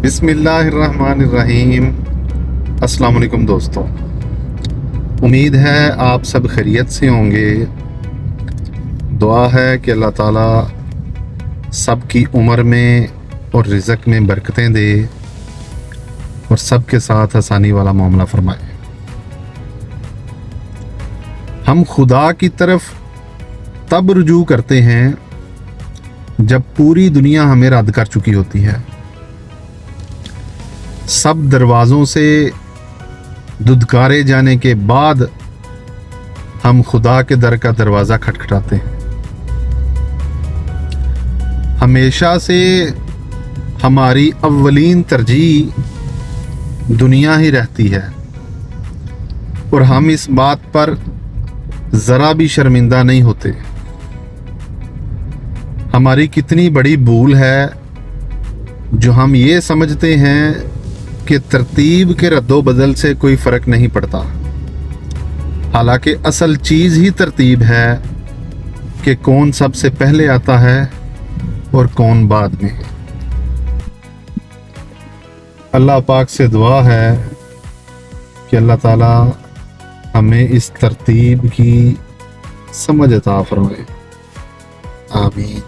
बिस्मिल्लाहिर्रहमानिर्रहीम। अस्सलाम वालेकुम दोस्तों, उम्मीद है आप सब खैरियत से होंगे। दुआ है कि अल्लाह ताला सबकी उम्र में और रिज़्क में बरकतें दे और सबके साथ आसानी वाला मामला फरमाए। हम खुदा की तरफ तब रुजू करते हैं जब पूरी दुनिया हमें रद्द कर चुकी होती है। सब दरवाज़ों से दुदकारे जाने के बाद हम खुदा के दर का दरवाज़ा खटखटाते हैं। हमेशा से हमारी अव्वलीन तरजीह दुनिया ही रहती है और हम इस बात पर ज़रा भी शर्मिंदा नहीं होते। हमारी कितनी बड़ी भूल है जो हम ये समझते हैं कि तरतीब के रद्दो बदल से कोई फ़र्क नहीं पड़ता, हालांकि असल चीज़ ही तरतीब है कि कौन सबसे पहले आता है और कौन बाद में। अल्लाह पाक से दुआ है कि अल्लाह ताला हमें इस तरतीब की समझ अता फरमाए। आमीन।